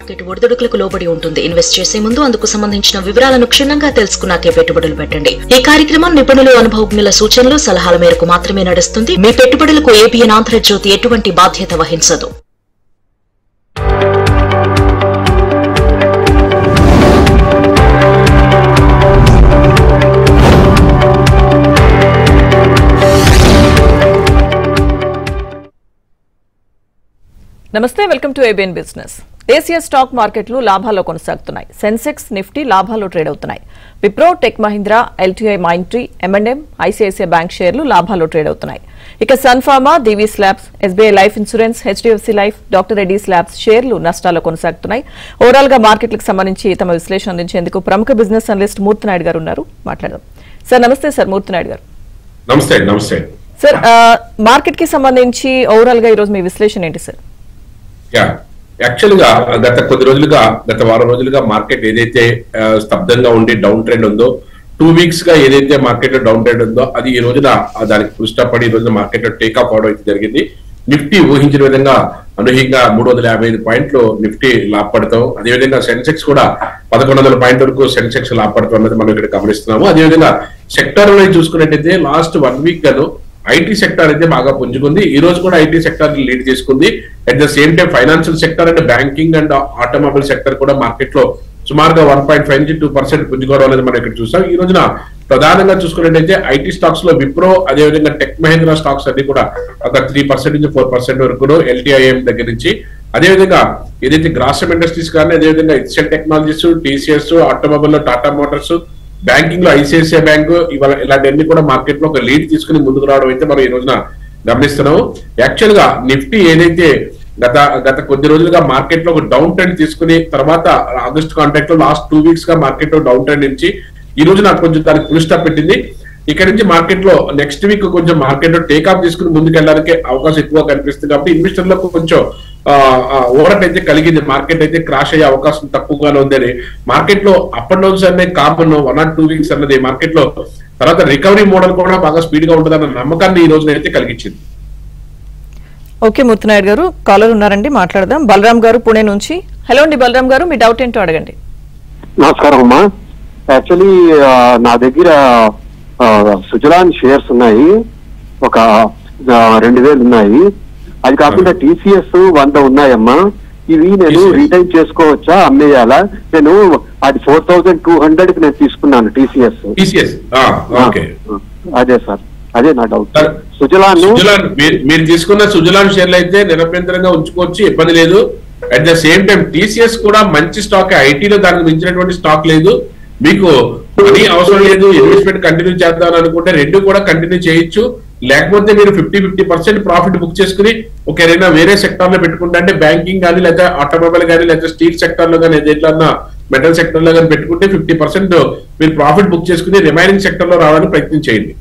Market ఒడిదుడుకులకు లోబడి ఉంటుంది. Invest చేసే ముందు అందుకు సంబంధించిన వివరాలను క్షుణ్ణంగా తెలుసుకున్నాకే పెట్టుబడులు పెట్టండి. ఈ కార్యక్రమం నిపుణులు, అనుభవజ్ఞుల సూచనలు, సలహాల మేరకు మాత్రమే నడుస్తుంది. మీ పెట్టుబడులకు ఏబిఎన్ ఆంధ్రజ్యోతి ఎటువంటి బాధ్యత వహించదు. నమస్తే, వెల్కమ్ టు ఏబిఎన్ బిజినెస్. దేశీయ స్టాక్ మార్కెట్లు లాభాల్లో కొనసాగుతున్నాయి. సెన్సెక్స్, నిఫ్టీ లాభాల్లో ట్రేడ్ అవుతున్నాయి. Wipro, Tech Mahindra, LTI Mindtree, M&M, ICICI bank షేర్లు లాభాల్లో ట్రేడ్ అవుతున్నాయి. ఇక Sun Pharma, Divi's labs, SBI life insurance, HDFC life, doctor Reddy's labs షేర్లు నష్టాల్లో కొనసాగుతున్నాయి. ఓవరాల్ గా మార్కెట్లకు సంబంధించి తమ విశ్లేషణ అందించేందుకు ప్రముఖ బిజినెస్ అనలిస్ట్ మూర్తినాయుడు గారు ఉన్నారు. మాట్లాడదాం. సార్ నమస్తే. సార్ మూర్తినాయుడు గారు. నమస్తే. నమస్తే సార్, మార్కెట్ కి సంబంధించి ఓవరాల్ గా ఈరోజు మీ విశ్లేషణ ఏంటి సార్? యాక్చువల్ గా గత వారం రోజులుగా మార్కెట్ ఏదైతే స్తబ్దంగా ఉండి డౌన్ ట్రెండ్ ఉందో, 2 వీక్స్ గా ఏదైతే మార్కెట్ లో డౌన్ ట్రెండ్ ఉందో అది ఈ రోజున దానికి పుష్టపడి ఈ రోజున మార్కెట్ లో టేక్ ఆఫ్ అవడం అయితే జరిగింది. నిఫ్టీ ఊహించిన విధంగా అనూహ్యంగా 355 పాయింట్లు నిఫ్టీ లాభపడతాం. అదేవిధంగా సెన్సెక్స్ కూడా 1100 పాయింట్ వరకు సెన్సెక్స్ లాభపడతాం అన్నది మనం ఇక్కడ గమనిస్తున్నాము. అదేవిధంగా సెక్టర్ లో చూసుకున్నట్టయితే లాస్ట్ 1 వీక్ గాను ఐటీ సెక్టర్ అయితే బాగా పుంజుకుంది. ఈ రోజు కూడా ఐటీ సెక్టర్ లీడ్ చేసుకుంది. At the same time financial sector and banking and automobile sector కూడా మార్కెట్ లో సుమారుగా 1.5 నుంచి 2% పుంజుకోవడం అనేది మనం ఇక్కడ చూస్తాం. ఈ రోజున ప్రధానంగా చూసుకున్నట్టయితే ఐటీ స్టాక్స్ లో విప్రో, అదేవిధంగా టెక్ మహీంద్రా స్టాక్స్ అన్ని కూడా ఒక 3% నుంచి 4% వరకు, ఎల్టీఐఎం దగ్గర నుంచి, అదేవిధంగా ఏదైతే గ్రాసిమ్ ఇండస్ట్రీస్ కానీ, అదేవిధంగా హెచ్ఎల్ టెక్నాలజీస్, టీసీఎస్, ఆటోమొబైల్ లో టాటా మోటార్స్, బ్యాంకింగ్ లో ఐసిఐసిఐ బ్యాంక్, ఇవాళ ఇలాంటివన్నీ కూడా మార్కెట్ లో ఒక లీడ్ తీసుకుని ముందుకు రావడం అయితే మనం ఈ రోజున గమనిస్తున్నాము. యాక్చువల్ గా నిఫ్టీ ఏదైతే గత కొద్ది రోజులుగా మార్కెట్ లో ఒక డౌన్ ట్రెండ్ తీసుకుని తర్వాత ఆగస్ట్ కాంట్రాక్ట్ లో లాస్ట్ 2 వీక్స్ గా మార్కెట్ లో డౌన్ ట్రెండ్ నుంచి ఈ రోజు నాకు కొంచెం దానికి ఫుల్ స్టాప్ పెట్టింది. ఇక్కడ నుంచి మార్కెట్ లో నెక్స్ట్ వీక్ కొంచెం మార్కెట్ లో టేక్ ఆఫ్ తీసుకుని ముందుకు వెళ్ళడానికి అవకాశం ఎక్కువ కనిపిస్తుంది. కాబట్టి ఇన్వెస్టర్లకు కొంచెం ఓవరట్ అయితే కలిగింది. మార్కెట్ అయితే క్రాష్ అయ్యే అవకాశం తక్కువగానే ఉందని మార్కెట్ లో అప్ అండ్ డౌన్స్ అనే కామన్ 1 or 2 వీక్స్ అన్నది మార్కెట్ లో తర్వాత రికవరీ మోడల్ కూడా బాగా స్పీడ్ గా ఉంటుందన్న నమ్మకాన్ని ఈ రోజున అయితే కలిగించింది. ఓకే మూర్తినాయుడు గారు, కాలర్ ఉన్నారండి, మాట్లాడదాం. బలరాం గారు పుణే నుంచి. హలో అండి బలరాం గారు, మీ డౌట్ ఏంటో అడగండి. నమస్కారం అమ్మా. యాక్చువల్లీ నా దగ్గర సుజలాన్ షేర్స్ ఉన్నాయి, ఒక 2000 ఉన్నాయి. అది కాకుండా టీసీఎస్ 100 ఉన్నాయమ్మా. ఇవి నేను రిటైన్ చేసుకోవచ్చా, అమ్మేయాలా? నేను అది 4200 కి నేను తీసుకున్నాను టీసీఎస్. అదే సార్, అదే నా డౌట్. సుజలాన్ మీరు తీసుకున్న సుజలాన్ షేర్లు అయితే నిరభ్యంతరంగా ఉంచుకోవచ్చు, ఇబ్బంది లేదు. At the same time TCS కూడా మంచి స్టాక్. ఐటీలో దానికి మించినటువంటి స్టాక్ లేదు. మీకు మనీ అవసరం లేదు, ఇన్వెస్ట్మెంట్ కంటిన్యూ చేద్దాం అనుకుంటే రెండు కూడా కంటిన్యూ చేయొచ్చు. లేకపోతే మీరు 50% ప్రాఫిట్ బుక్ చేసుకుని ఒక ఏదైనా వేరే సెక్టర్ లో పెట్టుకుంటే, అంటే బ్యాంకింగ్ కానీ, లేదా ఆటోమొబైల్ కానీ, లేదా స్టీల్ సెక్టర్ లో కానీ, ఏదైనా మెటల్ సెక్టర్ లో కానీ పెట్టుకుంటే 50% మీరు ప్రాఫిట్ బుక్ చేసుకుని రిమైనింగ్ సెక్టర్ లో రావడానికి ప్రయత్నం చేయండి.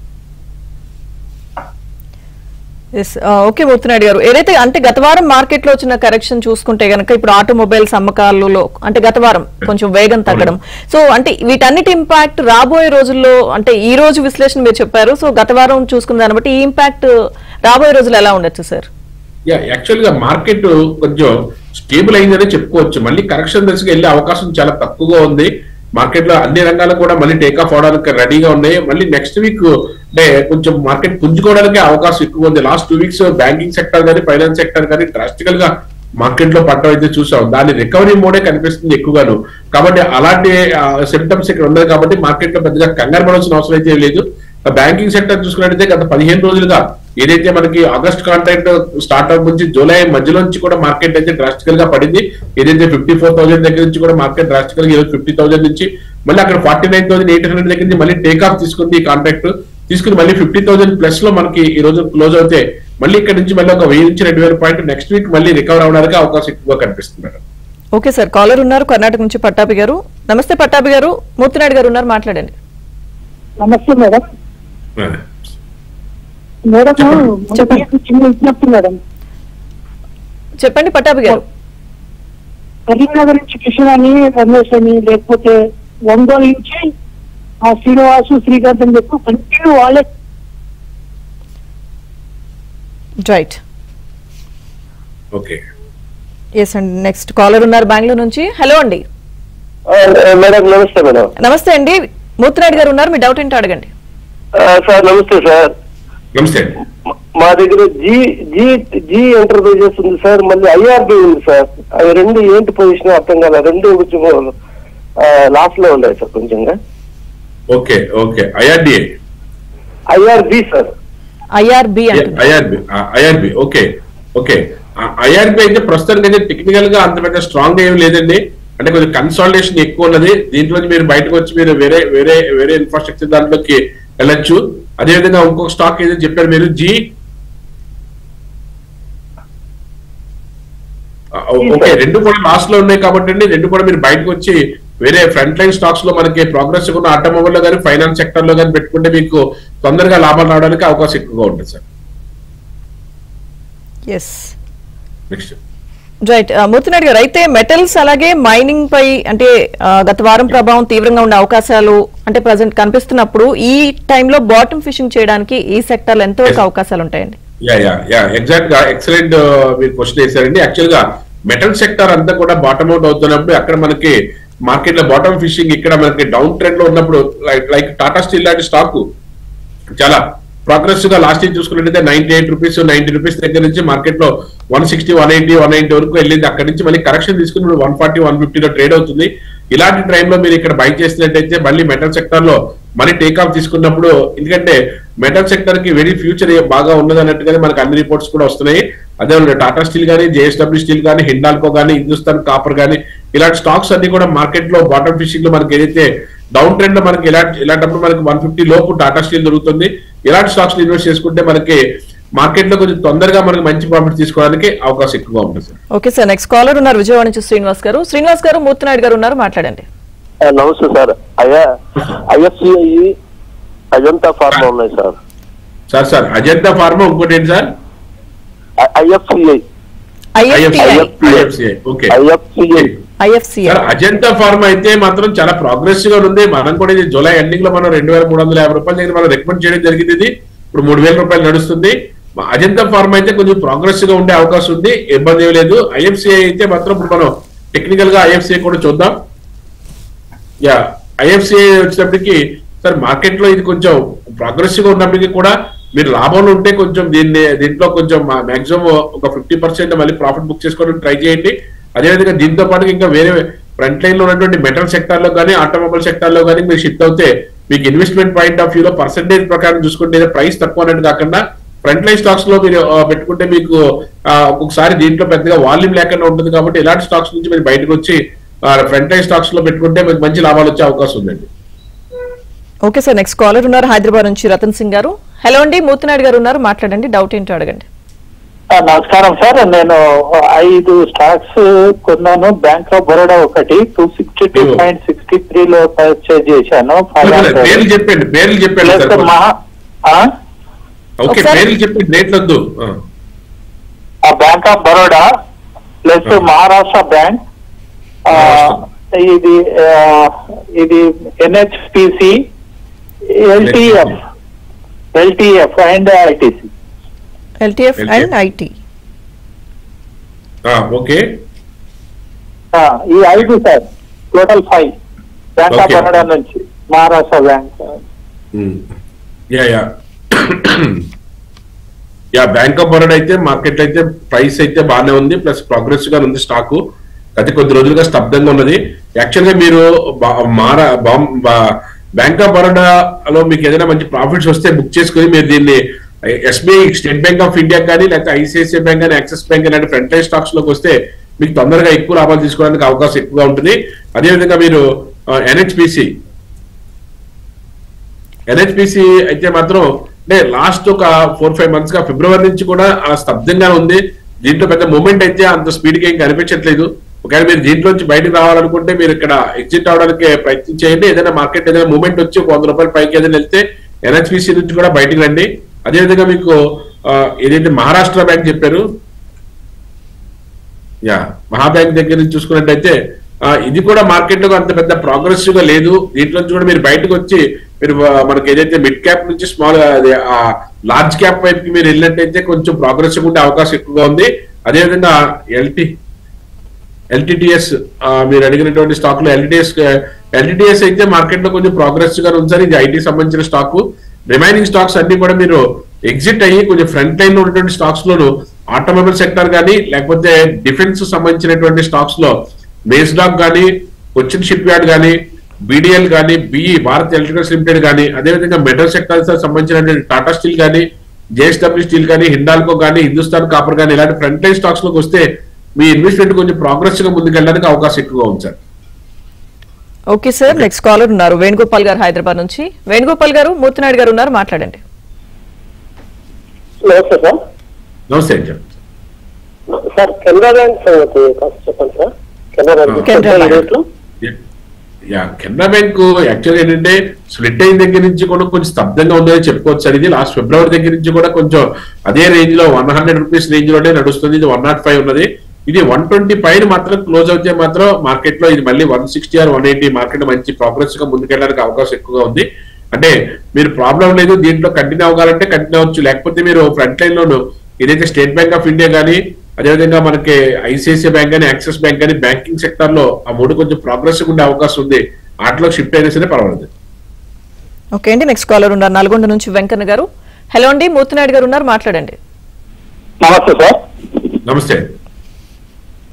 ఓకే మూర్తినాయుడు గారు, ఏదైతే అంటే గత వారం మార్కెట్ లో వచ్చిన కరెక్షన్ చూసుకుంటే గనక ఇప్పుడు ఆటోమొబైల్స్ అమ్మకాలలో అంటే గత వారం కొంచెం వేగం తగ్గడం, సో అంటే వీటన్నిటి ఇంపాక్ట్ రాబోయే రోజుల్లో, అంటే ఈ రోజు విశ్లేషణ మీరు చెప్పారు, సో గత వారం చూసుకున్న దాన్ని బట్టి ఈ ఇంపాక్ట్ రాబోయే రోజుల్లో ఎలా ఉండొచ్చు సార్? యాక్చువల్ గా మార్కెట్ కొంచెం స్టేబుల్ అయిందని చెప్పుకోవచ్చు. మళ్ళీ కరెక్షన్ దశగా వెళ్ళే అవకాశం చాలా తక్కువగా ఉంది. మార్కెట్ లో అన్ని రంగాలు కూడా మళ్ళీ టేక్ ఆఫ్ అవడానికి రెడీగా ఉన్నాయి. మళ్ళీ నెక్స్ట్ వీక్ అంటే కొంచెం మార్కెట్ పుంజుకోవడానికి అవకాశం ఎక్కువ ఉంది. లాస్ట్ 2 వీక్స్ బ్యాంకింగ్ సెక్టర్ కానీ, ఫైనాన్స్ సెక్టర్ కానీ డ్రాస్టికల్ గా మార్కెట్ లో పట్టడం అయితే చూసాం. దాని రికవరీ మోడే కనిపిస్తుంది ఎక్కువగాను. కాబట్టి అలాంటి సిమ్టమ్స్ ఇక్కడ ఉన్నాయి. కాబట్టి మార్కెట్ లో పెద్దగా కంగారు పడాల్సిన అవసరం అయితే లేదు. బ్యాంకింగ్ సెక్టర్ చూసుకున్నట్టయితే గత 15 రోజులుగా ఏదైతే మనకి ఆగస్ట్ కాంట్రాక్ట్ స్టార్ట్ అప్ నుంచి జూలై మధ్యలో నుంచి కూడా మార్కెట్ అయితే డ్రాస్టికల్ గా పడింది. ఏదైతే 54,000 దగ్గర నుంచి కూడా మార్కెట్ డ్రాస్టికల్ గా 50,000 నుంచి మళ్ళీ అక్కడ 49,800 దగ్గర నుంచి మళ్ళీ టేక్ ఆఫ్ తీసుకుంది. ఈ కాంట్రాక్ట్ తీసుకుని మళ్ళీ 50,000 ప్లస్ లో మనకి ఈ రోజు క్లోజ్ అవుతే మళ్ళీ ఇక్కడ నుంచి మళ్ళీ ఒక 1000 నుంచి 2000 పాయింట్ నెక్స్ట్ వీక్ మళ్ళీ రికవర్ అవడానికి అవకాశం ఎక్కువగా కనిపిస్తుంది. ఓకే సార్, కాలర్ ఉన్నారు కర్ణాటక నుంచి పట్టాభి గారు. నమస్తే పట్టాభి గారు, మూర్తినాయుడు గారు ఉన్నారు, మాట్లాడండి. నమస్తే మేడం. మేడం చెప్పండి పట్టాభి గారు. కరీంనగర్ నుంచి కిషన్ అని, రమేష్ అని, లేకపోతే ఒంగోలు నుంచి శ్రీనివాసు, శ్రీకాంత్ అని చెప్పి కంటిన్యూ వాళ్ళే. రైట్. ఓకే. ఎస్ అండి, నెక్స్ట్ కాలర్ ఉన్నారు బెంగళూరు నుంచి. హలో అండి. మేడం నమస్తే మేడం. నమస్తే అండి, మూర్తినాయుడు గారు ఉన్నారు, మీ డౌట్ ఏంటో అడగండి. సార్ నమస్తే సార్. నమస్తే. మా దగ్గర జీ ఎంటర్ప్రైజెస్ ఉంది సార్, మళ్ళీ ఐఆర్బి ఉంది సార్. అవి రెండు ఏంటి పొజిషన్ అర్థం కాదు, రెండు కొంచెం లాస్ లో ఉన్నాయి సార్ కొంచెంగా. Okay okay. IRB sir. IRB okay okay. IRB అయితే ప్రస్తుతానికి అయితే టెక్నికల్ గా అంత పెద్ద స్ట్రాంగ్ ఏం లేదండి. అంటే కొంచెం కన్సాలిడేషన్ ఎక్కువ ఉన్నది. దీంట్లో మీరు బయటకు వచ్చి మీరు వేరే వేరే వేరే ఇన్ఫ్రాస్ట్రక్చర్ దాంట్లోకి వెళ్ళొచ్చు. అదేవిధంగా ఇంకొక స్టాక్ ఏదో చెప్పారు మీరు, ఓకే. రెండు కూడా లాస్ట్ లో ఉన్నాయి కాబట్టి అండి, రెండు కూడా మీరు బయటకు వచ్చి వేరే ఫ్రంట్ లైన్ స్టాక్స్ లో మనకి ప్రోగ్రెస్ ఉన్న ఆటోమొబైల్ లో కానీ ఫైనాన్స్ సెక్టర్ లో కానీ పెట్టుకుంటే మీకు తొందరగా లాభాలు రావడానికి అవకాశం ఎక్కువగా ఉంటుంది సార్. నెక్స్ట్ రైట్, మూర్తినాయుడు గారు, అయితే మెటల్స్ అలాగే మైనింగ్ పై అంటే గత వారం ప్రభావం తీవ్రంగా ఉండే అవకాశాలు అంటే ప్రజెంట్ కనిపిస్తున్నప్పుడు ఈ టైంలో బాటమ్ ఫిషింగ్ చేయడానికి ఈ సెక్టర్ లో ఎంతవరకు అవకాశాలు ఉంటాయండి? ఎగ్జాక్ట్ గా ఎక్సలెంట్ మీరు క్వశ్చన్ వేశారండి. యాక్చువల్ గా మెటల్ సెక్టర్ అంతా కూడా బాటమ్ అవుట్ అవుతున్నప్పుడు అక్కడ మనకి మార్కెట్ లో బాటమ్ ఫిషింగ్ ఇక్కడ మనకి డౌన్ ట్రెండ్ లో ఉన్నప్పుడు లైక్ టాటా స్టీల్ లాంటి స్టాక్ చాలా ప్రోగ్రెసివ్ గా లాస్ట్ ఇయర్ చూసుకున్నట్టయితే 98 రూపీస్ 90 రూపీస్ దగ్గర నుంచి మార్కెట్ లో 160 180 190 వరకు వెళ్ళింది. అక్కడ నుంచి మళ్ళీ కరెక్షన్ తీసుకుని 140 150 లో ట్రేడ్ అవుతుంది. ఇలాంటి టైం లో మీరు ఇక్కడ బై చేసినట్టయితే మళ్ళీ మెటల్ సెక్టర్ లో మనీ టేక్ ఆఫ్ తీసుకున్నప్పుడు, ఎందుకంటే మెటల్ సెక్టర్ కి వెరీ ఫ్యూచర్ బాగా ఉన్నది అన్నట్టుగానే మనకు అన్ని రిపోర్ట్స్ కూడా వస్తున్నాయి. అదే టాటా స్టీల్ కానీ, జేఎస్డబ్ల్యూ స్టీల్ కానీ, హిండాల్కో కానీ, హిందుస్థాన్ కాపర్ కానీ ఇలాంటి స్టాక్స్ అన్ని కూడా మార్కెట్ లో బాటమ్ ఫిషింగ్ లో మనకి ఏదైతే డౌన్ ట్రెండ్ లో మనకి ఇలాంటప్పుడు మనకి 150 లోపు టాటా స్టీల్ దొరుకుతుంది. ఇలాంటి స్టాక్స్ ఇన్వెస్ట్ చేసుకుంటే మనకి మార్కెట్ లో కొంచెం తొందరగా మనకి మంచి ప్రాఫిట్ తీసుకోవడానికి అవకాశం ఎక్కువగా ఉంటుంది sir. Okay sir, next caller ఉన్నారు విజయవాడ నుంచి శ్రీనివాస్ గారు. శ్రీనివాస్ గారు, మూర్తినాయుడు గారు ఉన్నారు, మాట్లాడండి. నమస్తే సార్. ఐఎఫ్సిఐ అజంతా ఫార్మా ఉన్నాయి సార్. సార్ అజంతా ఫార్మా ఇంకోటి ఏంటి సార్? అజంతా ఫార్మా అయితే మాత్రం చాలా ప్రోగ్రెసివ్ గా ఉంది. మనం కూడా ఇది జూలై ఎండింగ్ లో మనం 2350 రూపాయల దగ్గర మనం రికమెండ్ చేయడం జరిగింది. ఇది ఇప్పుడు 3000 రూపాయలు నడుస్తుంది. అజంతా ఫార్మా అయితే కొంచెం ప్రోగ్రెసివ్ గా ఉండే అవకాశం ఉంది, ఇబ్బంది ఏం లేదు. ఐఎఫ్సిఐ అయితే మాత్రం ఇప్పుడు మనం టెక్నికల్ గా ఐఎఫ్సిఐ కూడా చూద్దాం. ఐఎఫ్సిఐ వచ్చినప్పటికీ సార్ మార్కెట్ లో ఇది కొంచెం ప్రోగ్రెసివ్ గా ఉన్నప్పటికీ కూడా మీరు లాభంలో ఉంటే కొంచెం దీంట్లో కొంచెం మాక్సిమం ఒక 50% మళ్ళీ ప్రాఫిట్ బుక్ చేసుకోవడానికి ట్రై చేయండి. అదేవిధంగా దీంతో పాటు ఇంకా వేరే ఫ్రంట్ లైన్ లో ఉన్నటువంటి మెటల్ సెక్టర్ లో కానీ, ఆటోమొబైల్ సెక్టర్ లో కానీ మీరు షిఫ్ట్ అవుతే మీకు ఇన్వెస్ట్మెంట్ పాయింట్ ఆఫ్ వ్యూలో పర్సెంటేజ్ ప్రకారం చూసుకుంటే ప్రైస్ తక్కువ అన్నట్టు కాకుండా ఫ్రంట్ లైన్ స్టాక్స్ లో మీరు పెట్టుకుంటే మీకు ఒక్కొక్కసారి దీంట్లో పెద్దగా వాల్యూమ్ లేకుండా ఉంటుంది. కాబట్టి ఇలాంటి స్టాక్స్ నుంచి మీరు బయటకు వచ్చి ఫ్రంట్ లైన్ స్టాక్స్ లో పెట్టుకుంటే మీకు మంచి లాభాలు వచ్చే అవకాశం ఉందండి. ఓకే సార్, నెక్స్ట్ కాలర్ ఉన్నారు హైదరాబాద్ నుంచి రతన్ సింగ్ గారు. హలో అండి, మూర్తినాయుడు గారు ఉన్నారు, మాట్లాడండి, డౌట్ ఏంటో అడగండి. నమస్కారం సార్. నేను 5 స్టాక్స్ కొన్నాను. బ్యాంక్ ఆఫ్ బరోడా ఒకటి 262.63 లో పర్చేజ్ చేశాను. పేర్లు చెప్పండి. Bank of Baroda plus Maharashtra bank, ఇది NHPC, LTF and ITC. LTF and IT. Okay. ఈ 5 sir, total 5 bank of Baroda నుంచి Maharashtra bank. Bank of Baroda అయితే మార్కెట్ అయితే ప్రైస్ అయితే బాగానే ఉంది, ప్లస్ ప్రోగ్రెసివ్ గా ఉంది స్టాకు. గత కొద్ది రోజులుగా స్తబ్దంగా ఉన్నది. యాక్చువల్ గా మీరు బ్యాంక్ ఆఫ్ బరోడాలో మీకు ఏదైనా మంచి ప్రాఫిట్స్ వస్తే బుక్ చేసుకుని మీరు దీన్ని SBI, state bank of India కానీ, లేకపోతే ఐసిఐసిఐ బ్యాంక్ కానీ, యాక్సిస్ బ్యాంక్ ఇలాంటి ఫ్రంట్ లైన్ స్టాక్స్ లోకి వస్తే మీకు తొందరగా ఎక్కువ లాభాలు తీసుకోవడానికి అవకాశం ఎక్కువగా ఉంటుంది. అదేవిధంగా మీరు ఎన్హెచ్పిసి అయితే మాత్రం అంటే లాస్ట్ ఒక 4-5 months గా ఫిబ్రవరి నుంచి కూడా స్తబ్దంగా ఉంది. దీంట్లో పెద్ద మూమెంట్ అయితే అంత స్పీడ్ గా ఏం కనిపించట్లేదు. ఒకవేళ మీరు దీంట్లోంచి బయటకు రావాలనుకుంటే మీరు ఇక్కడ ఎగ్జిట్ అవడానికి ప్రయత్నం చేయండి. ఏదైనా మార్కెట్ ఏదైనా మూమెంట్ వచ్చి ఒక 100 రూపాయల పైకి ఏదైనా వెళ్తే ఎన్హెచ్పిసి నుంచి కూడా బయటకు రండి. అదేవిధంగా మీకు ఏదైతే మహారాష్ట్ర బ్యాంక్ చెప్పారు, మహాబ్యాంక్ దగ్గర నుంచి చూసుకున్నట్టయితే ఇది కూడా మార్కెట్ లో అంత పెద్ద ప్రోగ్రెసివ్ గా లేదు. దీంట్లో నుంచి కూడా మీరు బయటకు వచ్చి మీరు మనకి ఏదైతే మిడ్ క్యాప్ నుంచి స్మాల్ లార్జ్ క్యాప్ వైపుకి మీరు వెళ్ళినట్టయితే కొంచెం ప్రోగ్రెసివ్ ఉండే అవకాశం ఎక్కువగా ఉంది. అదేవిధంగా ఎల్టీటీఎస్ మీరు అడిగినటువంటి స్టాక్ లో ఎల్టీటీఎస్ అయితే మార్కెట్ లో కొంచెం ప్రోగ్రెస్ గా ఉంది సార్. ఇది ఐటీ సంబంధించిన స్టాక్. రిమైనింగ్ స్టాక్స్ అన్ని కూడా మీరు ఎగ్జిట్ అయ్యి కొంచెం ఫ్రంట్ లైన్ లో ఉన్నటువంటి స్టాక్స్ లోను ఆటోమొబైల్ సెక్టర్ కానీ లేకపోతే డిఫెన్స్ సంబంధించినటువంటి స్టాక్స్ లో మేస్డాక్ కానీ, కొచ్చిన్ షిప్ యార్డ్ కానీ, బీడీఎల్ కానీ, భారత్ ఎలక్ట్రికల్స్ లిమిటెడ్ కానీ, అదేవిధంగా మెటల్ సెక్టర్స్ సంబంధించిన టాటా స్టీల్ కానీ, జేఎస్డబ్ల్యూ స్టీల్ కానీ, హిండాల్కో కానీ, హిందుస్థాన్ కాపర్ కానీ ఇలాంటి ఫ్రంట్ లైన్ స్టాక్స్ లోకి వస్తే మీ ఇన్వెస్ట్మెంట్ కొంచెం ప్రోగ్రెస్ గా ముందుకెళ్ళడానికి అవకాశం ఎక్కువగా ఉంది sir. Okay sir, next caller ఉన్నారు వేణుగోపాల్ గారు హైదరాబాద్ నుంచి. వేణుగోపాల్ గారు, మూర్తినాయుడు గారు ఉన్నారు, మాట్లాడండి. నమస్తే సార్. నమస్తే సార్ కెనరా బ్యాంక్ చెప్పండి sir. Canara bank Canara bank యాక్చువల్గా ఏంటంటే స్ప్లిట్ అయిన దగ్గర నుంచి కూడా కొంచెం స్తబ్దంగా ఉందని చెప్పుకోవచ్చు సార్. ఇది లాస్ట్ ఫిబ్రవరి దగ్గర నుంచి కూడా కొంచెం అదే రేంజ్ లో 100 రూపీస్ రేంజ్ లోనే నడుస్తుంది. ఇది 105 ఉన్నది. ఇది 120 పైన మాత్రం క్లోజ్ అవుతే మాత్రం మార్కెట్ లో ఇది మళ్ళీ 160 or 180 మార్కెట్ మంచి ప్రోగ్రెస్ గా ముందుకెళ్ళడానికి అవకాశం ఎక్కువగా ఉంది. అంటే మీరు ప్రాబ్లం లేదు దీంట్లో కంటిన్యూ అవ్వాలంటే కంటిన్యూ అవ్వచ్చు, లేకపోతే మీరు ఫ్రంట్ లైన్ లోను ఏదైతే స్టేట్ బ్యాంక్ ఆఫ్ ఇండియా కానీ, అదేవిధంగా మనకి ఐసిఐసిఐ బ్యాంక్ కానీ, యాక్సిస్ బ్యాంక్ కానీ, బ్యాంకింగ్ సెక్టర్ లో ఆ మూడు కొంచెం ప్రోగ్రెస్ ఉండే అవకాశం ఉంది. వాటిలో షిఫ్ట్ అయినా సరే పర్వాలేదు. ఓకే అండి, నెక్స్ట్ కాలర్ ఉన్నారు నల్గొండ నుంచి వెంకన్న గారు. హలో అండి, మూర్తినాయుడు గారు ఉన్నారు, మాట్లాడండి. నమస్తే సార్. నమస్తే.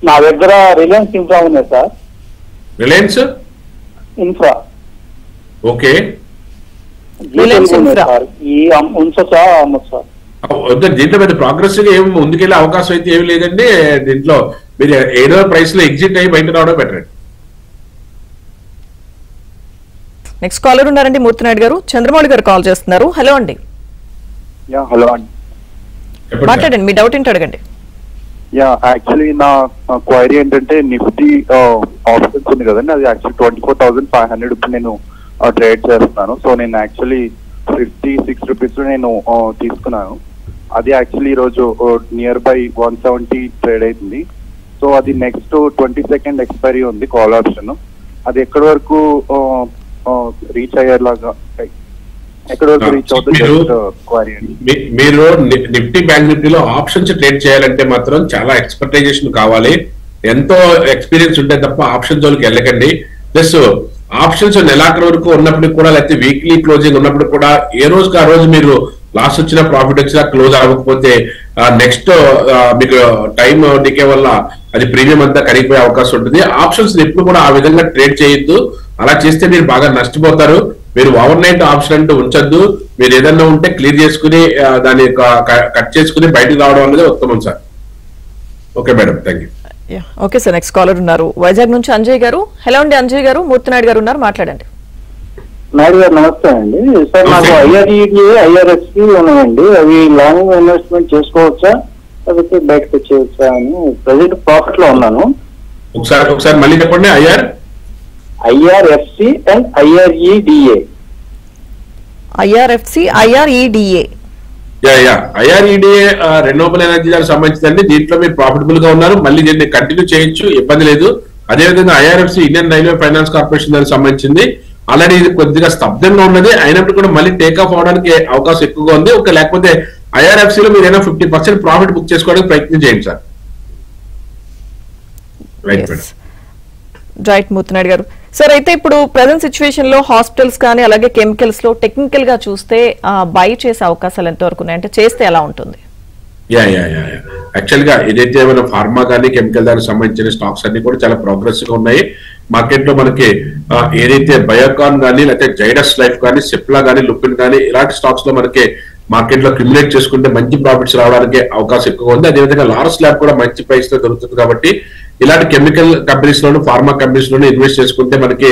నా దగ్గర రిలయన్స్ ఇన్ఫ్రా ఉంది sir. Reliance infra. Okay. Reliance infra ఈ ఉంచొచ్చా అమ్మొచ్చా? దీంట్లో పెద్ద ప్రోగ్రెస్ గా ఏం ముందుకెళ్ళే అవకాశం అయితే ఏమి లేదండి. దీంట్లో మీరు ఏదో ప్రైస్ లో ఎగ్జిట్ అయ్యి బయట రావడం బెటర్. నెక్స్ట్ కాలర్ ఉన్నారండి మూర్తినాయుడు గారు. చంద్రమౌళి గారు కాల్ చేస్తున్నారు. హలో అండి. హలో అండి, మాట్లాడండి, మీ డౌట్ ఏంటో అడగండి. యాక్చువల్లీ నా క్వైరీ ఏంటంటే నిఫ్టీ ఆప్షన్స్ ఉంది కదండి, అది యాక్చువల్లీ 24,500 ఇప్పుడు నేను ట్రేడ్ చేస్తున్నాను. సో నేను యాక్చువల్లీ 56 రూపీస్ లో నేను తీసుకున్నాను. అది యాక్చువల్లీ ఈరోజు నియర్ బై 170 ట్రేడ్ అవుతుంది. సో అది నెక్స్ట్ 22nd ఎక్స్పైరీ ఉంది కాల్ ఆప్షన్. అది ఎక్కడి వరకు రీచ్ అయ్యేలాగా, ఎక్కడి వరకు రీచ్ అవుతుంది? మీరు నిఫ్టీ బ్యాంక్ నిఫ్టీలో ఆప్షన్స్ ట్రేడ్ చేయాలంటే మాత్రం చాలా ఎక్స్పర్టైజేషన్ కావాలి, ఎంతో ఎక్స్పీరియన్స్ ఉంటే తప్ప ఆప్షన్ జోలికి వెళ్ళకండి. ప్లస్ ఆప్షన్స్ నెలాఖరు వరకు ఉన్నప్పటికి కూడా, లేకపోతే వీక్లీ క్లోజింగ్ ఉన్నప్పుడు కూడా ఏ రోజుకి ఆ రోజు మీరు లాస్ వచ్చినా ప్రాఫిట్ వచ్చినా క్లోజ్ అవ్వకపోతే నెక్స్ట్ మీకు టైం డికే వల్ల అది ప్రీమియం అంతా కరిగిపోయే అవకాశం ఉంటుంది. ఆప్షన్స్ ఎప్పుడు కూడా ఆ విధంగా ట్రేడ్ చేయొద్దు. అలా చేస్తే మీరు బాగా నష్టపోతారు. మీరు ఓవర్ నైట్ ఆప్షన్ అంటూ ఉంచొద్దు. మీరు ఏదన్నా ఉంటే క్లియర్ చేసుకుని దాన్ని కట్ చేసుకుని బయటకు రావడం అనేది ఉత్తమం sir. Okay madam, thank you. Okay sir, next caller ఉన్నారు వైజాగ్ నుంచి అంజయ్ గారు. హలో అండి అంజయ్ గారు, మూర్తినాయుడు గారు ఉన్నారు, మాట్లాడండి. నాయుడు గారు నమస్తే అండి. సార్ నాకు ఐఆర్ఈడి, ఐఆర్ఎస్పి ఉన్నాయండి, అవి లాంగ్ ఇన్వెస్ట్మెంట్ చేసుకోవచ్చా లేకపోతే బయటకు వచ్చేయచ్చా అని ప్రెసెంట్ ప్రాఫిట్ లో ఉన్నాను. ఒకసారి మళ్ళీ చెప్పండి. IRFC and IREDA. IRFC, IREDA. IREDA renewable energy దానికి సంబంధించిందండి. దీంట్లో మీరు ప్రాఫిటబుల్ గా ఉన్నారు, మళ్ళీ దీన్ని కంటిన్యూ చేయొచ్చు, ఇబ్బంది లేదు. అదేవిధంగా IRFC Indian railway finance corporation దానికి సంబంధించింది. ఆల్రెడీ ఇది కొద్దిగా స్తబ్దంగా ఉన్నది, అయినప్పుడు కూడా మళ్ళీ టేక్ ఆఫ్ అవడానికి అవకాశం ఎక్కువగా ఉంది. ఒక లేకపోతే ఐఆర్ఎఫ్సి లో మీరు ఏదైనా 50% ప్రాఫిట్ బుక్ చేసుకోవడానికి ప్రయత్నం చేయండి సార్. రైట్ మూర్తినాయుడు గారు. సార్ అయితే ఇప్పుడు ప్రెసెంట్ సిచ్యువేషన్ లో హాస్పిటల్స్ కానీ అలాగే కెమికల్స్ లో టెక్నికల్ గా చూస్తే బై చేసే అవకాశాలు ఎంతవరకు ఉన్నాయి, అంటే చేస్తే ఎలా ఉంటుంది? యాక్చువల్ గా ఏదైతే మన ఫార్మా కానీ కెమికల్ దానికి సంబంధించిన స్టాక్స్ అన్ని కూడా చాలా ప్రోగ్రెస్ గా ఉన్నాయి. మార్కెట్ లో మనకి ఏదైతే బయోకాన్ కానీ, లేకపోతే జైడస్ లైఫ్ కానీ, సిప్లా కానీ, లుపిన్ కానీ ఇలాంటి స్టాక్స్ లో మనకి మార్కెట్ లో క్రిమినేట్ చేసుకుంటే మంచి ప్రాఫిట్స్ రావడానికి అవకాశం ఎక్కువగా ఉంది. అదేవిధంగా లారస్ ల్యాబ్ కూడా మంచి ప్రైస్ లో దొరుకుతుంది. కాబట్టి ఇలాంటి కెమికల్ కంపెనీస్ లోను, ఫార్మా కంపెనీస్ లోను ఇన్వెస్ట్ చేసుకుంటే మనకి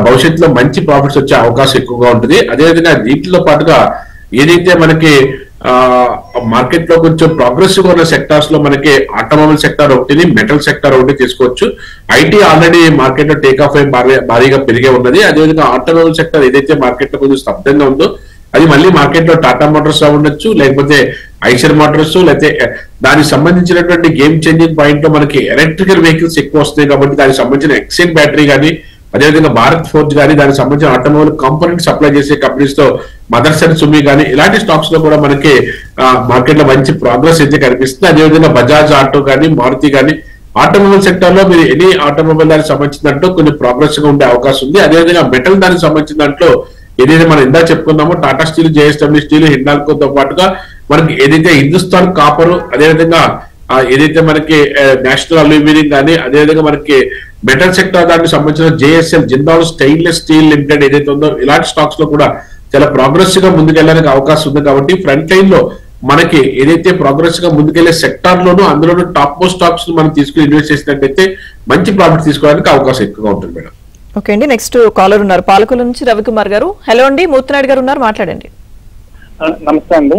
భవిష్యత్తులో మంచి ప్రాఫిట్స్ వచ్చే అవకాశం ఎక్కువగా ఉంటుంది. అదేవిధంగా వీటితో పాటుగా ఏదైతే మనకి మార్కెట్ లో కొంచెం ప్రోగ్రెసివ్ ఉన్న సెక్టార్స్ లో మనకి ఆటోమొబైల్ సెక్టార్ ఒకటి, మెటల్ సెక్టార్ ఒకటి తీసుకోవచ్చు. ఐటీ ఆల్రెడీ మార్కెట్ లో టేక్ ఆఫ్ అయి భారీగా పెరిగే ఉన్నది. అదేవిధంగా ఆటోమొబైల్ సెక్టార్ ఏదైతే మార్కెట్ లో కొంచెం స్తబ్దంగా ఉందో అది మళ్ళీ మార్కెట్ లో టాటా మోటార్స్ ఉండొచ్చు, లేకపోతే ఐషర్ మోటార్స్, లేకపోతే దానికి సంబంధించినటువంటి గేమ్ చేంజింగ్ పాయింట్ లో మనకి ఎలక్ట్రికల్ వెహికల్స్ ఎక్కువ వస్తున్నాయి. కాబట్టి దానికి సంబంధించిన ఎక్సైన్ బ్యాటరీ కానీ, అదేవిధంగా భారత్ ఫోర్జ్ కానీ, దానికి సంబంధించిన ఆటోమొబైల్ కాంపోనెంట్ సప్లై చేసే కంపెనీస్ తో మదర్స్ అండ్ సుమి కానీ ఇలాంటి స్టాక్స్ లో కూడా మనకి మార్కెట్ లో మంచి ప్రోగ్రెస్ అయితే కనిపిస్తుంది. అదేవిధంగా బజాజ్ ఆటో కానీ, మారుతి కానీ ఆటోమొబైల్ సెక్టర్ లో మీరు ఎనీ ఆటోమొబైల్ దానికి సంబంధించిన దాంట్లో కొంచెం ప్రోగ్రెస్ గా ఉండే అవకాశం ఉంది. అదేవిధంగా మెటల్ దానికి సంబంధించిన దాంట్లో ఏదైతే మనం ఇందా చెప్పుకున్నామో టాటా స్టీల్, జేఎస్డబ్ల్యూ స్టీల్, హిండాల్కోతో పాటుగా మనకి ఏదైతే హిందుస్థాన్ కాపర్, అదేవిధంగా ఏదైతే మనకి నేషనల్ అల్యూమినియం కానీ, అదేవిధంగా మనకి మెటల్ సెక్టర్ దానికి సంబంధించిన JSL, Jindal stainless steel limited ఏదైతే ఉందో ఇలాంటి స్టాక్స్ లో కూడా చాలా ప్రోగ్రెస్ గా ముందుకెళ్ళడానికి అవకాశం ఉంది. కాబట్టి ఫ్రంట్ లైన్ లో మనకి ఏదైతే ప్రోగ్రెస్ గా ముందుకెళ్లే సెక్టార్ లోనూ అందులోనూ టాప్ మోస్ట్ స్టాక్స్ మనం తీసుకుని ఇన్వెస్ట్ చేసినట్టయితే మంచి ప్రాఫిట్ తీసుకోవడానికి అవకాశం ఎక్కువగా ఉంటుంది మేడం. ఓకే అండి, నెక్స్ట్ కాలర్ ఉన్నారు పాలకుల నుంచి రవికుమార్ గారు. హలో అండి, మూర్తినాయుడు గారు ఉన్నారు, మాట్లాడండి. నమస్తే అండి,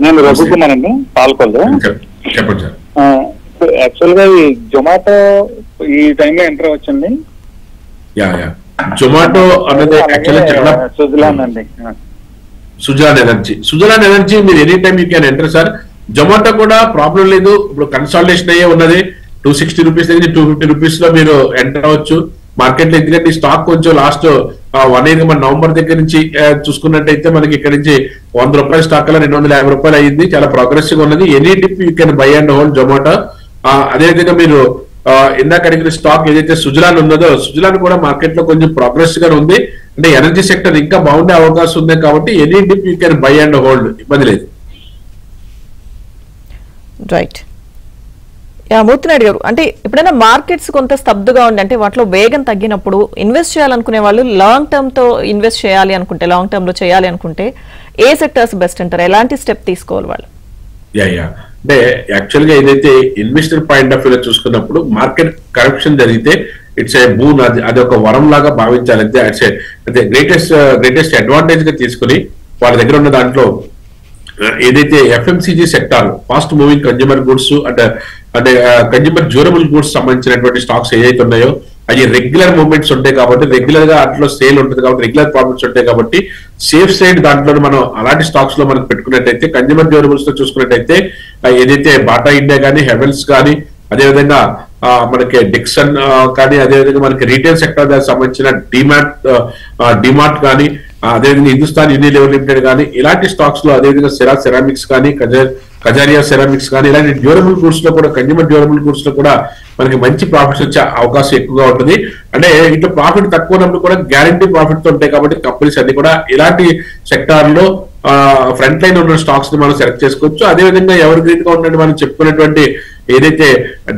నేను రఘుకుమార్ అండి, పాలకొల్లు. చెప్పండి సార్. యాక్చువల్ గా ఈ జొమాటో ఈ టైంలో ఎంటర్ అవ్వచ్చండి? జొమాటో అన్నది సుజలాన్ అండి, సుజలాన్ ఎనర్జీ మీరు any time you can enter sir. Zomato కూడా ప్రాబ్లం లేదు, ఇప్పుడు కన్సాలిడేషన్ అయ్యే ఉన్నది. 260 రూపీస్ దగ్గర 250 రూపీస్ లో మీరు ఎంటర్ అవ్వచ్చు మార్కెట్ లో. ఎందుకంటే ఈ స్టాక్ కొంచెం లాస్ట్ 1 ఇయర్ మన నవంబర్ దగ్గర నుంచి చూసుకున్నట్టయితే మనకి ఇక్కడ నుంచి 100 రూపాయల స్టాక్ లో 250 రూపాయలు అయ్యింది. చాలా ప్రోగ్రెసివ్ ఉన్నది. Any dip you can buy and hold Zomato. అదేవిధంగా మీరు ఇందాక అడిగిన స్టాక్ ఏదైతే సుజలాన్ ఉన్నదో సుజలాన్ కూడా మార్కెట్ లో కొంచెం ప్రోగ్రెస్ గా ఉంది. అంటే ఎనర్జీ సెక్టర్ ఇంకా బాగుండే అవకాశం ఉంది. కాబట్టి any dip you can buy and hold, ఇబ్బంది లేదు. రైట్. మూర్తినాయుడు గారు, అంటే ఎప్పుడైనా మార్కెట్స్ కొంత స్తబ్దుగా ఉండి అంటే వాటిలో వేగం తగ్గినప్పుడు ఇన్వెస్ట్ చేయాలనుకునే వాళ్ళు లాంగ్ టర్మ్ తో ఇన్వెస్ట్ చేయాలి అనుకుంటే, లాంగ్ టర్మ్ లో చేయాలి అనుకుంటే ఏ సెక్టర్స్ బెస్ట్ అంటారు? ఎలాంటి స్టెప్ తీసుకోవాలి వాళ్ళు? అంటే యాక్చువల్ గా ఏదైతే ఇన్వెస్టర్ పాయింట్ ఆఫ్ వ్యూలో చూసుకున్నప్పుడు మార్కెట్ కరప్షన్ జరిగితే ఇట్స్ ఏ బూన్, అది ఒక వరం లాగా భావించాలి. అంటే గ్రేటెస్ట్ అడ్వాంటేజ్ గా తీసుకుని వాళ్ళ దగ్గర ఉన్న దాంట్లో ఏదైతే FMCG sector, fast moving consumer goods అంటే కన్జ్యూమర్ డ్యూరబుల్ గుడ్స్ సంబంధించినటువంటి స్టాక్స్ ఏదైతే ఉన్నాయో అవి రెగ్యులర్ మూవ్మెంట్స్ ఉంటాయి. కాబట్టి రెగ్యులర్ గా అట్లా సేల్ ఉంటుంది కాబట్టి రెగ్యులర్ ప్రాఫిట్స్ ఉంటాయి. కాబట్టి సేఫ్ సైడ్ దాంట్లో మనం అలాంటి స్టాక్స్ లో మనం పెట్టుకున్నట్టయితే కన్జ్యూమర్ డ్యూరబుల్స్ లో చూసుకున్నట్టయితే ఏదైతే బాటా ఇండియా కానీ, హెవెల్స్ కానీ, అదేవిధంగా మనకి డిక్సన్ కానీ, అదేవిధంగా మనకి రీటైల్ సెక్టర్ దానికి సంబంధించిన డిమార్ట్ కానీ, అదేవిధంగా హిందుస్థాన్ యూనిలివర్ లిమిటెడ్ కానీ ఇలాంటి స్టాక్స్ లో, అదేవిధంగా సెరామిక్స్ కానీ, కజారియా సెరామిక్స్ కానీ ఇలాంటి డ్యూరబుల్ గూడ్స్ లో కూడా, కన్జ్యూమర్ డ్యూరబుల్ గూడ్స్ లో కూడా మనకి మంచి ప్రాఫిట్స్ వచ్చే అవకాశం ఎక్కువగా ఉంటుంది. అంటే ఇట్లా ప్రాఫిట్ తక్కువ ఉన్నప్పుడు కూడా గ్యారంటీ ప్రాఫిట్ తో ఉంటాయి. కాబట్టి కంపెనీస్ అన్ని కూడా ఇలాంటి సెక్టార్ లో ఫ్రంట్ లైన్ ఉన్న స్టాక్స్ ని మనం సెలెక్ట్ చేసుకోవచ్చు. అదేవిధంగా ఎవరి గ్రీన్ గా ఉన్నట్టు మనం చెప్పుకున్నటువంటి ఏదైతే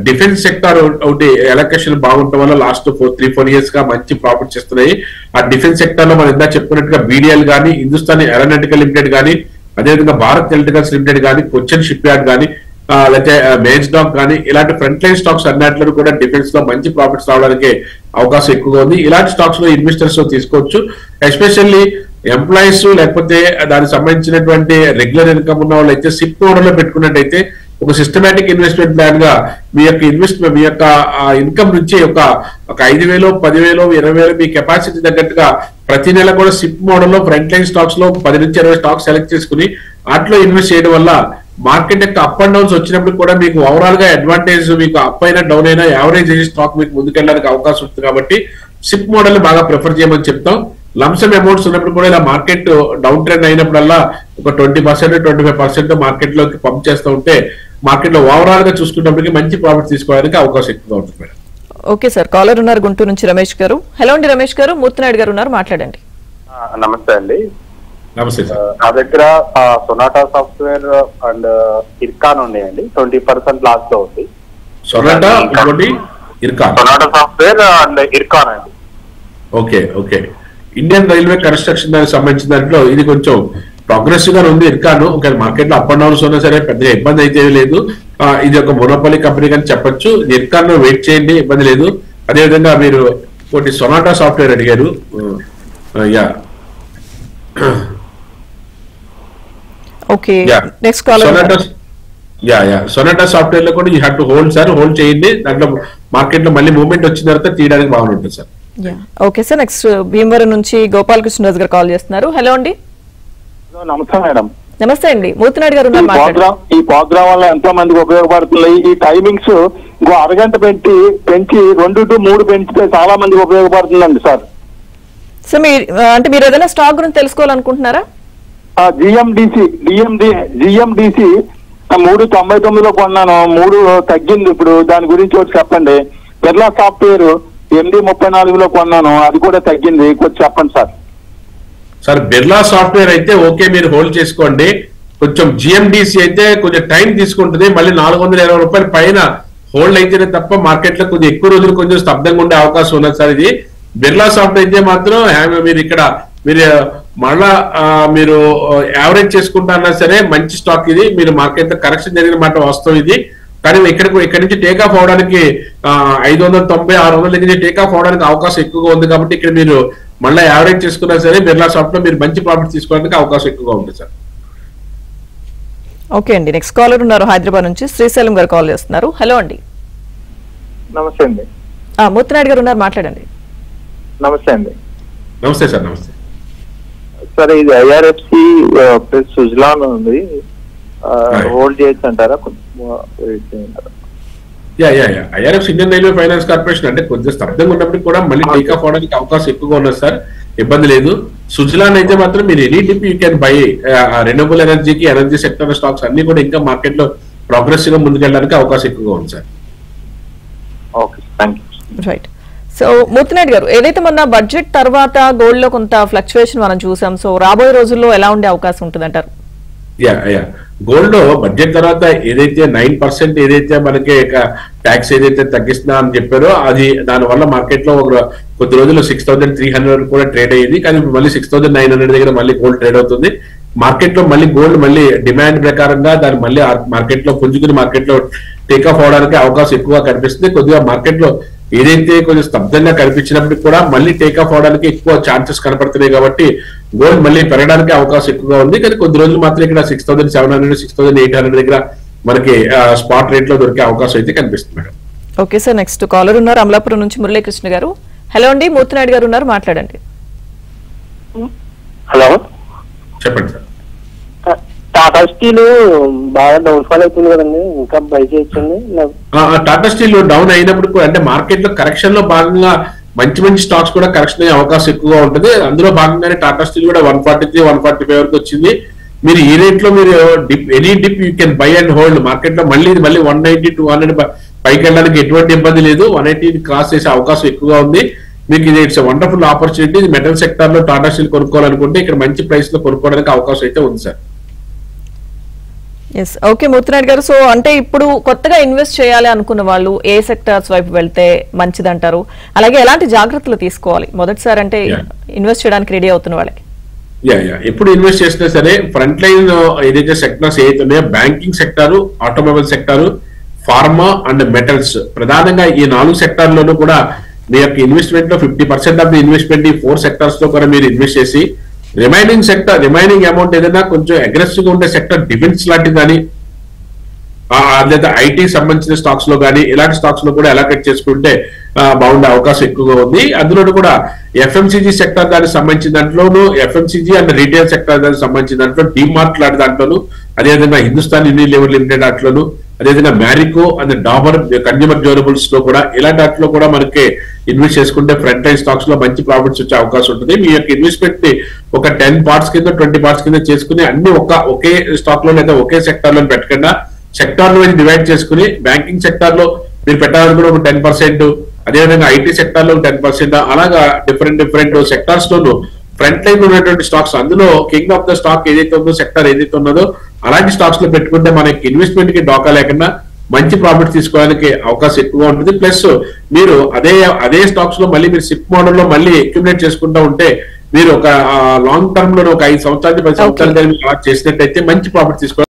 డిఫెన్స్ సెక్టార్ ఒకటి ఎలక్షన్ బాగుండటం వల్ల లాస్ట్ 3-4 ఇయర్స్ గా మంచి ప్రాఫిట్స్ ఇస్తున్నాయి. ఆ డిఫెన్స్ సెక్టర్ లో మనం ఇందా చెప్పుకున్నట్టుగా బీడీఎల్ కానీ, హిందుస్థాన్ ఏరోనాటికల్ లిమిటెడ్ కానీ, అదేవిధంగా భారత్ ఎలక్ట్రికల్స్ లిమిటెడ్ కానీ, కొచ్చిన్ షిప్ యార్డ్ కానీ, లేకపోతే మేజ్డాక్ కానీ ఇలాంటి ఫ్రంట్ లైన్ స్టాక్స్ అన్నింటిలో కూడా డిఫెన్స్ లో మంచి ప్రాఫిట్స్ రావడానికి అవకాశం ఎక్కువగా ఉంది. ఇలాంటి స్టాక్స్ లో ఇన్వెస్టర్స్ తీసుకోవచ్చు. ఎస్పెషల్లీ ఎంప్లాయీస్ లేకపోతే దానికి సంబంధించినటువంటి రెగ్యులర్ ఇన్కమ్ ఉన్న వాళ్ళు అయితే సిప్ మోడల్ లో పెట్టుకున్నట్టయితే ఒక సిస్టమేటిక్ ఇన్వెస్ట్మెంట్ ప్లాన్ గా మీ యొక్క ఇన్కమ్ నుంచి ఒక 5,000, 10,000, 20,000 మీ కెపాసిటీ తగ్గట్టుగా ప్రతి నెల కూడా సిప్ మోడల్ లో ఫ్రంట్ లైన్ స్టాక్స్ లో 10 నుంచి 20 స్టాక్స్ సెలెక్ట్ చేసుకుని వాటిలో ఇన్వెస్ట్ చేయడం వల్ల మార్కెట్ యొక్క అప్ అండ్ డౌన్స్ వచ్చినప్పుడు కూడా మీకు ఓవరాల్ గా అడ్వాంటేజ్, మీకు అప్ అయినా డౌన్ అయినా యావరేజ్ స్టాక్ మీకు ముందుకెళ్ళడానికి అవకాశం ఉంటుంది. కాబట్టి సిప్ మోడల్ బాగా ప్రిఫర్ చేయమని చెప్తాం. లంసమ్ అమౌంట్స్ ఉన్నప్పుడు కూడా ఇలా మార్కెట్ డౌన్ ట్రెండ్ అయినప్పుడల్లా ఒక 20%, 25% మార్కెట్ లోకి పంప్ చేస్తూ ఉంటే మార్కెట్ లో ఓవరాల్ గా చూసుకున్నప్పటికీ మంచి ప్రాఫిట్ తీసుకోవడానికి అవకాశం ఎక్కువగా ఉంటుంది మేడం. ఓకే సార్, కాలర్ ఉన్నారు గుంటూరు నుంచి రమేష్ గారు. హలో అండి రమేష్ గారు, మూర్తినాయుడు గారు ఉన్నారు, మాట్లాడండి. నమస్తే అండి. నమస్తే సార్. నా దగ్గర సొనాటా సాఫ్ట్వేర్ అండ్ ఇర్కాన్ ఉన్నాయండి. 20% లాస్ లో ఉంది. సొనాటా సాఫ్ట్వేర్ అండ్ ఇర్కాన్ అండి. ఓకే. ఇండియన్ రైల్వే కన్స్ట్రక్షన్ దానికి సంబంధించిన దాంట్లో ఇది కొంచెం ప్రోగ్రెసివ్ గా ఉంది. ఇర్కాను ఒక మార్కెట్ లో అప్ అండ్ డౌన్స్ ఉన్నా సరే పెద్దగా ఇబ్బంది అయితే లేదు. ఇది ఒక మోనోపాలీ కంపెనీ కానీ చెప్పొచ్చు. ఇర్కాన్ లో వెయిట్ చేయండి, ఇబ్బంది లేదు. అదేవిధంగా మీరు ఒకటి సొనాటా సాఫ్ట్వేర్ అడిగారు. Okay, next caller. Sonata software లో కూడా you have to hold sir, hold చేయండి. దాంట్లో మార్కెట్ లో మళ్ళీ మూవ్మెంట్ వచ్చిన తర్వాత తీయడానికి బాగుంటుంది sir. Okay sir, next Bhimavaram నుంచి గోపాలకృష్ణరాజు గారు కాల్ చేస్తున్నారు. హలో అండి. నమస్తే మేడం. నమస్తే అండి, మూర్తినాయుడు గారు ఉన్నారు. ఈ ప్రోగ్రామ్ వల్ల ఎంతో మందికి ఉపయోగపడుతున్నాయి. ఈ టైమింగ్స్ ఇంకో అరగంట పెంచి 2 to 3 పెంచితే చాలా మందికి ఉపయోగపడుతుందండి సార్. సార్ మీరు ఏదైనా స్టాక్ గురించి తెలుసుకోవాలనుకుంటున్నారా? జిఎండిసి 3.99లో కొన్నాను, 3 తగ్గింది ఇప్పుడు. దాని గురించి ఒకటి చెప్పండి. బిర్లా సాఫ్ట్వేర్ 8.34లో కొన్నాను, అది కూడా తగ్గింది, కొంచెం చెప్పండి సార్. సార్ బిర్లా సాఫ్ట్వేర్ అయితే ఓకే, మీరు హోల్డ్ చేసుకోండి. కొంచెం జిఎండిసి అయితే కొంచెం టైం తీసుకుంటుంది. మళ్ళీ 420 రూపాయల పైన హోల్డ్ అయితేనే తప్ప మార్కెట్ లో కొంచెం ఎక్కువ రోజులు కొంచెం స్తబ్దంగా ఉండే అవకాశం ఉన్నది సార్. ఇది బిర్లా సాఫ్ట్వేర్ అయితే మాత్రం మీరు ఇక్కడ మీరు మళ్ళా మీరు యావరేజ్ చేసుకుంటారన్నా సరే మంచి స్టాక్ ఇది. మీరు మార్కెట్ లో కరెక్షన్ జరిగిన మాట వాస్తవం ఇది. కానీ ఇక్కడ నుంచి టేక్ ఆఫ్ అవడానికి 590-600 దగ్గర టేక్ ఆఫ్ అవడానికి అవకాశం ఎక్కువగా ఉంది. కాబట్టి ఇక్కడ మీరు మళ్ళీ యావరేజ్ చేసుకున్నా సరే బిర్లా సాఫ్ట్వేర్ మీరు మంచి ప్రాఫిట్ తీసుకోవడానికి అవకాశం ఎక్కువగా ఉంటుంది సార్. ఓకే అండి, నెక్స్ట్ కాలర్ ఉన్నారు హైదరాబాద్ నుంచి, శ్రీశైలం గారు కాల్ చేస్తున్నారు. హలో అండి. నమస్తే అండి. మూర్తినాయుడు గారు ఉన్నారు, మాట్లాడండి. నమస్తే అండి. నమస్తే సార్. నమస్తే సార్, ఇది ఐఆర్ఎఫ్సి ప్లస్ సుజలాన్ ఉంది, హోల్డ్ చేయొచ్చు అంటారా? IRF Indian railway finance corporation అంటే కొంచెం స్తబ్దంగా ఉన్నప్పటికీ కూడా మళ్ళీ టేక్ ఆఫ్ అవడానికి అవకాశం ఎక్కువగా ఉన్నది సార్, ఇబ్బంది లేదు. సుజలాన్ అయితే మాత్రం మీరు any dip you can buy. Renewable ఎనర్జీకి, ఎనర్జీ సెక్టర్ స్టాక్స్ అన్ని కూడా ఇంకా మార్కెట్ లో ప్రోగ్రెసివ్ గా ముందుకెళ్ళడానికి అవకాశం ఎక్కువగా ఉంది sir. Okay, thank you. Right. So Murthy Naidu గారు, ఏదైతే మొన్న బడ్జెట్ తర్వాత గోల్డ్ లో కొంత ఫ్లక్చువేషన్ మనం చూసాం, సో రాబోయే రోజుల్లో ఎలా ఉండే అవకాశం ఉంటుంది అంటారు? గోల్డ్ లో బడ్జెట్ తర్వాత ఏదైతే 9% ఏదైతే మనకి ట్యాక్స్ ఏదైతే తగ్గిస్తున్నా అని చెప్పారో అది దాని వల్ల మార్కెట్ లో కొద్ది రోజులు 6,300 కూడా ట్రేడ్ అయ్యింది. కానీ ఇప్పుడు మళ్ళీ 6,900 దగ్గర మళ్ళీ గోల్డ్ ట్రేడ్ అవుతుంది. మార్కెట్ లో మళ్ళీ గోల్డ్ మళ్ళీ డిమాండ్ ప్రకారంగా దాన్ని మళ్ళీ మార్కెట్ లో పుంజుకుని మార్కెట్ లో టేక్ ఆఫ్ అవడానికి అవకాశం ఎక్కువగా కనిపిస్తుంది. కొద్దిగా మార్కెట్ లో ఏదైతే కొంచెం స్తబ్దంగా కనిపించినప్పటికీ కూడా మళ్ళీ టేక్ ఆఫ్ అవడానికి ఎక్కువ ఛాన్సెస్ కనపడుతున్నాయి. కాబట్టి గోల్డ్ మళ్ళీ పెరగడానికి అవకాశం ఎక్కువగా ఉంది. కానీ కొద్ది రోజులు మాత్రం ఇక్కడ 6,700, 6,800 దగ్గర మనకి స్పాట్ రేట్ లో దొరికే అవకాశం అయితే కనిపిస్తుంది madam. Okay sir, next caller ఉన్నారు అమలాపురం నుంచి మురళీకృష్ణ గారు. హలో అండి, మూర్తినాయుడు గారు ఉన్నారు, మాట్లాడండి. హలో, చెప్పండి సార్. టాటా స్టీల్ బాగా డౌన్ ఫాల్ అవుతుంది కదండి, ఇంకా బై చేయొచ్చండి? టాటా స్టీల్ డౌన్ అయినప్పుడు కూడా అంటే మార్కెట్ లో కరెక్షన్ లో భాగంగా మంచి స్టాక్స్ కూడా కరెక్షన్ అయ్యే అవకాశం ఎక్కువగా ఉంటుంది. అందులో భాగంగానే టాటా స్టీల్ కూడా 143, 145 వరకు వచ్చింది. మీరు ఈ రేట్ లో మీరు any dip you can buy and hold. Market లో మళ్ళీ 190, 200 పైకి వెళ్ళడానికి ఎటువంటి ఇబ్బంది లేదు. 180 క్రాస్ చేసే అవకాశం ఎక్కువగా ఉంది. మీకు ఇది it's wonderful opportunity. Metal sector లో టాటా స్టీల్ కొనుక్కోవాలనుకుంటే ఇక్కడ మంచి ప్రైస్ లో కొనుక్కోవడానికి అవకాశం అయితే ఉంది సార్. ఎస్, ఓకే మూర్తినాయుడు గారు. సో అంటే ఇప్పుడు కొత్తగా ఇన్వెస్ట్ చేయాలి అనుకున్న వాళ్ళు ఏ సెక్టార్స్ వైపు వెళ్తే మంచిదంటారు? అలాగే ఎలాంటి జాగ్రత్తలు తీసుకోవాలి మొదటిసారి అంటే ఇన్వెస్ట్ చేయడానికి రెడీ అవుతున్న వాళ్ళకి? ఎప్పుడు ఇన్వెస్ట్ చేసినా సరే ఫ్రంట్ లైన్ ఏదైతే సెక్టర్స్ ఏదైతే ఉన్నాయో banking sector, automobile sector, pharma and metals, ప్రధానంగా ఈ 4 సెక్టార్లోనూ కూడా మీ యొక్క ఇన్వెస్ట్మెంట్ లో 50% ఆఫ్ ది ఇన్వెస్ట్మెంట్ ఈ 4 సెక్టార్స్ లో కూడా మీరు ఇన్వెస్ట్ చేసి రిమైనింగ్ అమౌంట్ ఏదైనా కొంచెం అగ్రెసివ్ గా ఉండే సెక్టర్ డిఫెన్స్ లాంటిది కానీ లేదా ఐటీ సంబంధించిన స్టాక్స్ లో కానీ ఇలాంటి స్టాక్స్ లో కూడా అలొకేట్ చేసుకుంటే బాగుండే అవకాశం ఎక్కువగా ఉంది. అందులోనూ కూడా ఎఫ్ఎంసీజీ సెక్టర్ దానికి సంబంధించిన దాంట్లోనూ ఎఫ్ఎంసీజీ అండ్ రీటైల్ సెక్టర్ దానికి సంబంధించిన దాంట్లో డీమార్ట్ లాంటి దాంట్లోనూ, అదేవిధంగా హిందుస్థాన్ యూనిలివర్ లిమిటెడ్ దాంట్లోనూ, అదేవిధంగా Marico and Dabur consumer durables లో కూడా ఇలాంటి వాటిలో కూడా మనకి ఇన్వెస్ట్ చేసుకుంటే ఫ్రంట్ లైన్ స్టాక్స్ లో మంచి ప్రాఫిట్స్ వచ్చే అవకాశం ఉంటుంది. మీ యొక్క ఇన్వెస్ట్మెంట్ ని ఒక 10 పార్ట్స్ కింద 20 పార్ట్స్ కింద చేసుకుని అన్ని ఒకే స్టాక్ లో లేదా ఒకే సెక్టార్ లో పెట్టకుండా సెక్టార్ లో డివైడ్ చేసుకుని బ్యాంకింగ్ సెక్టార్ లో మీరు పెట్టాలనుకున్న ఒక 10%, అదేవిధంగా ఐటీ సెక్టార్ లో 10%, అలాగా డిఫరెంట్ సెక్టార్స్ లోను ఫ్రంట్ లైన్ ఉన్నటువంటి స్టాక్స్, అందులో కింగ్ ఆఫ్ ద స్టాక్ ఏదైతే ఉందో సెక్టార్ ఏదైతే ఉన్నదో అలాంటి స్టాక్స్ లో పెట్టుకుంటే మనకి ఇన్వెస్ట్మెంట్ కి డోకా లేకుండా మంచి ప్రాఫిట్ తీసుకోవడానికి అవకాశం ఎక్కువగా ఉంటుంది. ప్లస్ మీరు అదే స్టాక్స్ లో మళ్ళీ మీరు సిప్ మోడల్ లో మళ్ళీ అక్యుములేట్ చేసుకుంటూ ఉంటే మీరు ఒక లాంగ్ టర్మ్ లో ఒక 5 సంవత్సరాలు 10 సంవత్సరాలు చేసినట్టయితే మంచి ప్రాఫిట్ తీసుకోవాలి.